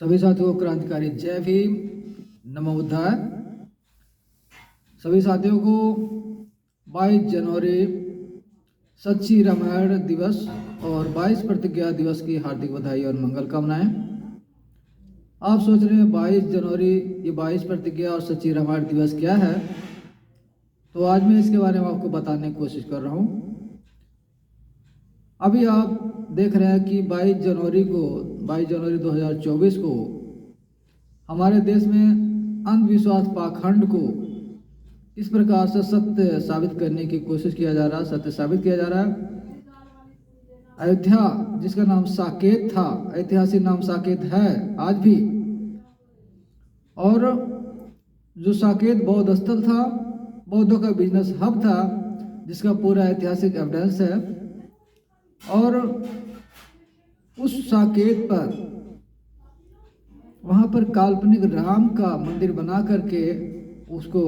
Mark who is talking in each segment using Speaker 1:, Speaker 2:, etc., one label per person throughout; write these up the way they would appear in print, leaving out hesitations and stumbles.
Speaker 1: सभी साथियों को क्रांतिकारी जय भीम, नमो बुद्धाय। सभी साथियों को 22 जनवरी सच्ची रामायण दिवस और 22 प्रतिज्ञा दिवस की हार्दिक बधाई और मंगल कामनाएं। आप सोच रहे हैं 22 जनवरी ये 22 प्रतिज्ञा और सच्ची रामायण दिवस क्या है, तो आज मैं इसके बारे में आपको बताने की कोशिश कर रहा हूँ। अभी आप देख रहे हैं कि 22 जनवरी 2024 को हमारे देश में अंधविश्वास पाखंड को इस प्रकार से सत्य साबित करने की कोशिश किया जा रहा है, सत्य साबित किया जा रहा है। अयोध्या जिसका नाम साकेत था, ऐतिहासिक नाम साकेत है आज भी, और जो साकेत बौद्ध स्थल था, बौद्धों का बिजनेस हब था, जिसका पूरा ऐतिहासिक एविडेंस है। और उस साकेत पर वहाँ पर काल्पनिक राम का मंदिर बना करके उसको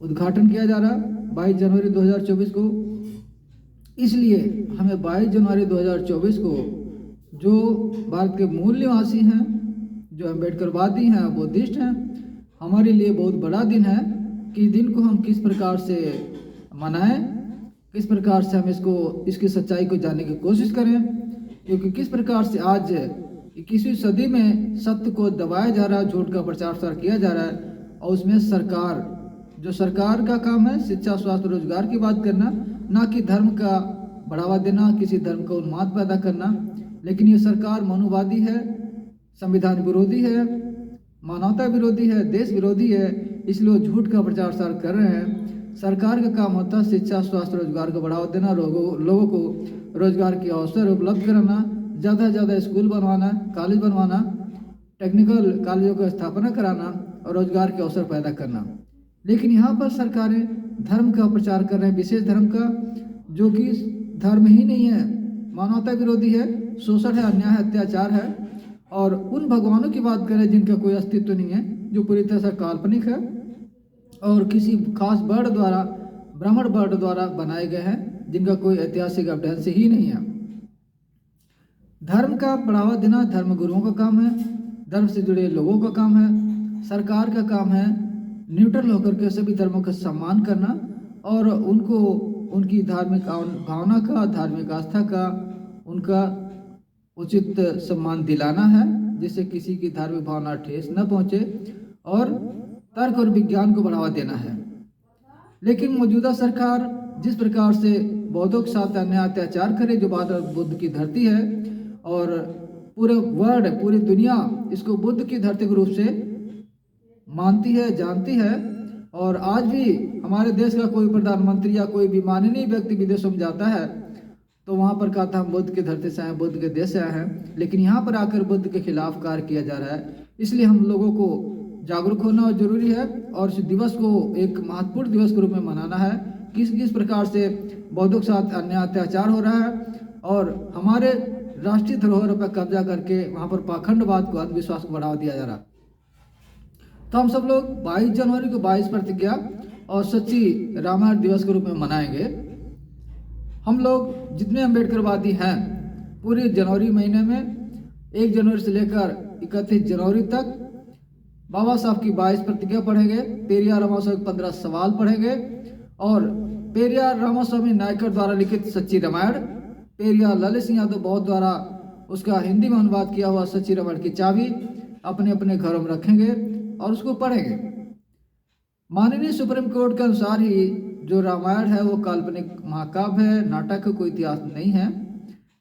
Speaker 1: उद्घाटन किया जा रहा है 22 जनवरी 2024 को। इसलिए हमें 22 जनवरी 2024 को जो भारत के मूल निवासी हैं, जो अम्बेडकरवादी हैं, बुद्धिस्ट हैं, हमारे लिए बहुत बड़ा दिन है कि दिन को हम किस प्रकार से मनाएं, किस प्रकार से हम इसकी सच्चाई को जानने की कोशिश करें। क्योंकि किस प्रकार से आज 21वीं सदी में सत्य को दबाया जा रहा है, झूठ का प्रचार प्रसार किया जा रहा है, और उसमें सरकार का काम है शिक्षा, स्वास्थ्य, रोजगार की बात करना, ना कि धर्म का बढ़ावा देना, किसी धर्म का उन्माद पैदा करना। लेकिन ये सरकार मनुवादी है, संविधान विरोधी है, मानवता विरोधी है, देश विरोधी है, इसलिए वो झूठ का प्रचार प्रसार कर रहे हैं। सरकार का काम होता है शिक्षा, स्वास्थ्य, रोजगार को बढ़ावा देना, लोगों को रोजगार के अवसर उपलब्ध कराना, ज़्यादा से ज़्यादा स्कूल बनवाना, कॉलेज बनवाना, टेक्निकल कॉलेजों की स्थापना कराना और रोजगार के अवसर पैदा करना। लेकिन यहाँ पर सरकारें धर्म का प्रचार कर रहे हैं, विशेष धर्म का, जो कि धर्म ही नहीं है, मानवता विरोधी है, शोषण है, अन्याय है, अत्याचार है। और उन भगवानों की बात करें जिनका कोई अस्तित्व नहीं है, जो पूरी तरह से काल्पनिक है और किसी खास वर्ड द्वारा, ब्राह्मण वर्ड द्वारा बनाए गए हैं, जिनका कोई ऐतिहासिक एविडेंस ही नहीं है। धर्म का बढ़ावा देना धर्म गुरुओं का काम है, धर्म से जुड़े लोगों का काम है। सरकार का काम है न्यूट्रल होकर के सभी धर्मों का सम्मान करना और उनको उनकी धार्मिक भावना का, धार्मिक आस्था का, उनका उचित सम्मान दिलाना है, जिससे किसी की धार्मिक भावना ठेस न पहुँचे, और तर्क और विज्ञान को बढ़ावा देना है। लेकिन मौजूदा सरकार जिस प्रकार से बौद्धों के साथ अन्याय अत्याचार करे, जो भारत बुद्ध की धरती है और पूरे वर्ल्ड, पूरी दुनिया इसको बुद्ध की धरती के रूप से मानती है, जानती है, और आज भी हमारे देश का कोई प्रधानमंत्री या कोई भी माननीय व्यक्ति विदेशों में जाता है तो वहाँ पर कहता हम बुद्ध की धरती से आए, बुद्ध के देश से आए हैं। लेकिन यहाँ पर आकर बुद्ध के खिलाफ कार्य किया जा रहा है। इसलिए हम लोगों को जागरूक होना जरूरी है और इस दिवस को एक महत्वपूर्ण दिवस के रूप में मनाना है। किस प्रकार से बौद्धों के साथ अन्याय अत्याचार हो रहा है और हमारे राष्ट्रीय धरोहर पर कब्जा करके वहाँ पर पाखंडवाद को, अंधविश्वास को बढ़ावा दिया जा रहा है। तो हम सब लोग 22 जनवरी को 22 प्रतिज्ञा और सच्ची रामायण दिवस के रूप में मनाएंगे। हम लोग जितने अम्बेडकरवादी हैं पूरे जनवरी महीने में 1 जनवरी से लेकर 31 जनवरी तक बाबा साहब की 22 प्रतिज्ञा पढ़ेंगे, पेरियार रामास्वामी के 15 सवाल पढ़ेंगे और पेरियार रामास्वामी नायकर द्वारा लिखित सच्ची रामायण, पेरियार ललित सिंह यादव बौद्ध द्वारा उसका हिंदी में अनुवाद किया हुआ सच्ची रामायण की चाबी अपने अपने घरों में रखेंगे और उसको पढ़ेंगे। माननीय सुप्रीम कोर्ट के अनुसार ही जो रामायण है वो काल्पनिक महाकाव्य है, नाटक है, कोई इतिहास नहीं है।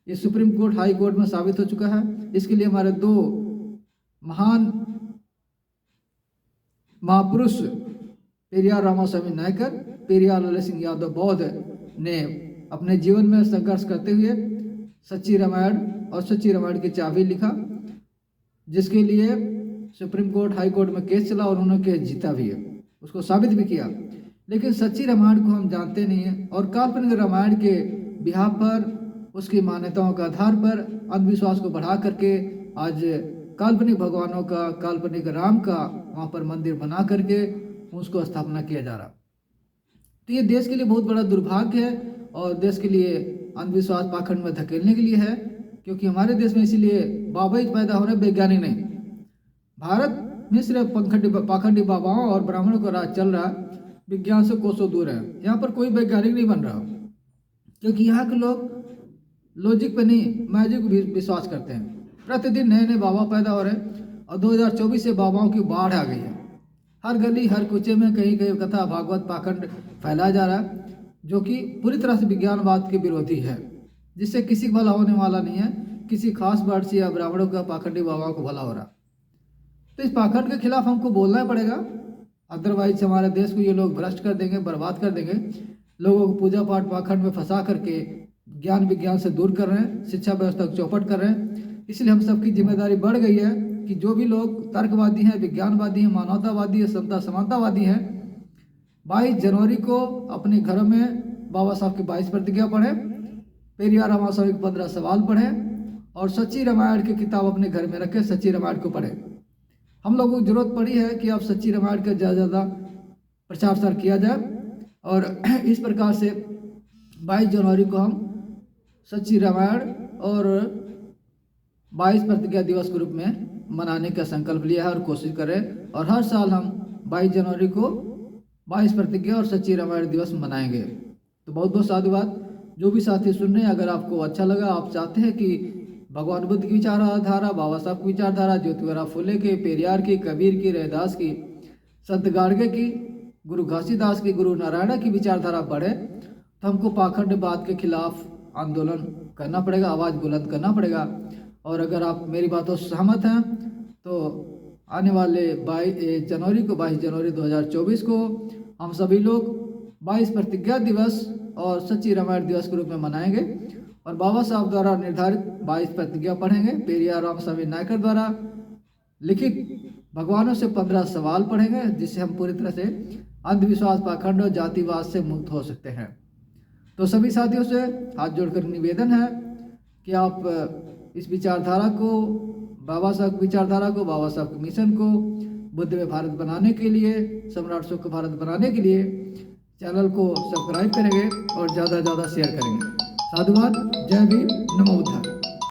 Speaker 1: ये सुप्रीम कोर्ट, हाई कोर्ट में साबित हो चुका है। इसके लिए हमारे 2 महान महापुरुष पेरियार रामास्वामी नायकर, पेरियार ललित सिंह यादव बौद्ध ने अपने जीवन में संघर्ष करते हुए सच्ची रामायण और सच्ची रामायण की चाबी लिखा, जिसके लिए सुप्रीम कोर्ट, हाई कोर्ट में केस चला और उन्होंने केस जीता भी है, उसको साबित भी किया। लेकिन सच्ची रामायण को हम जानते नहीं हैं और काल्पनिक रामायण के बिहार पर, उसकी मान्यताओं के आधार पर अंधविश्वास को बढ़ा करके आज काल्पनिक भगवानों का, काल्पनिक राम का वहाँ पर मंदिर बना करके उसको स्थापना किया जा रहा। तो ये देश के लिए बहुत बड़ा दुर्भाग्य है और देश के लिए अंधविश्वास पाखंड में धकेलने के लिए है, क्योंकि हमारे देश में इसीलिए बाबा पैदा हो रहे, वैज्ञानिक नहीं। भारत में सिर्फ पाखंडी बाबाओं और ब्राह्मणों का राज चल रहा है, विज्ञान से कोसों दूर है। यहाँ पर कोई वैज्ञानिक नहीं बन रहा, क्योंकि यहाँ के लोग लॉजिक पे नहीं, मैजिक भी विश्वास करते हैं। प्रतिदिन नए नए बाबा पैदा हो रहे हैं और 2024 से बाबाओं की बाढ़ आ गई है। हर गली हर कुचे में कहीं कहीं कथा भागवत पाखंड फैलाया जा रहा है, जो कि पूरी तरह से विज्ञानवाद के विरोधी है, जिससे किसी को भला होने वाला नहीं है। किसी खास वर्ष या ब्राह्मणों का पाखंडी बाबाओं को भला हो रहा। तो इस पाखंड के खिलाफ हमको बोलना पड़ेगा, अदरवाइज हमारे देश को ये लोग भ्रष्ट कर देंगे, बर्बाद कर देंगे। लोगों को पूजा पाठ पाखंड में फंसा करके ज्ञान विज्ञान से दूर कर रहे हैं, शिक्षा व्यवस्था को चौपट कर रहे हैं। इसलिए हम सबकी जिम्मेदारी बढ़ गई है कि जो भी लोग तर्कवादी हैं, विज्ञानवादी हैं, मानवतावादी हैं, समता समानतावादी हैं, 22 जनवरी को अपने घरों में बाबा साहब की 22 प्रतिज्ञा पढ़ें, पेरियार रामास्वामी के 15 सवाल पढ़ें और सच्ची रामायण की किताब अपने घर में रखें, सच्ची रामायण को पढ़ें। हम लोगों को जरूरत पड़ी है कि अब सच्ची रामायण का ज़्यादा प्रचार प्रसार किया जाए और इस प्रकार से 22 जनवरी को हम सच्ची रामायण और 22 प्रतिज्ञा दिवस के रूप में मनाने का संकल्प लिया है और कोशिश करें। और हर साल हम 22 जनवरी को 22 प्रतिज्ञा और सच्ची रामायण दिवस मनाएंगे। तो बहुत बहुत साधुवाद। जो भी साथी सुन रहे हैं, अगर आपको अच्छा लगा, आप चाहते हैं कि भगवान बुद्ध की विचारधारा, बाबा साहब की विचारधारा, ज्योतिबा फुले के, पेरियार की, कबीर की, रैदास की, संत गाड़गे की, गुरु घासीदास की, गुरु नारायण की विचारधारा बढ़े, तो हमको पाखंडवाद के खिलाफ आंदोलन करना पड़ेगा, आवाज़ बुलंद करना पड़ेगा। और अगर आप मेरी बातों से सहमत हैं तो आने वाले 22 जनवरी को 22 जनवरी 2024 को हम सभी लोग 22 प्रतिज्ञा दिवस और सच्ची रामायण दिवस के रूप में मनाएंगे और बाबा साहब द्वारा निर्धारित 22 प्रतिज्ञा पढ़ेंगे। पेरियार रामस्वामी नायकर द्वारा लिखित भगवानों से 15 सवाल पढ़ेंगे, जिससे हम पूरी तरह से अंधविश्वास, पाखंड और जातिवाद से मुक्त हो सकते हैं। तो सभी साथियों से हाथ जोड़कर निवेदन है कि आप इस विचारधारा को, बाबा साहब की विचारधारा को, बाबा साहब के मिशन को बुद्धमय भारत बनाने के लिए, सम्राट सुख भारत बनाने के लिए चैनल को सब्सक्राइब करेंगे और ज़्यादा से ज़्यादा शेयर करेंगे। साधुवाद। जय भीम। नमो बुद्धाय।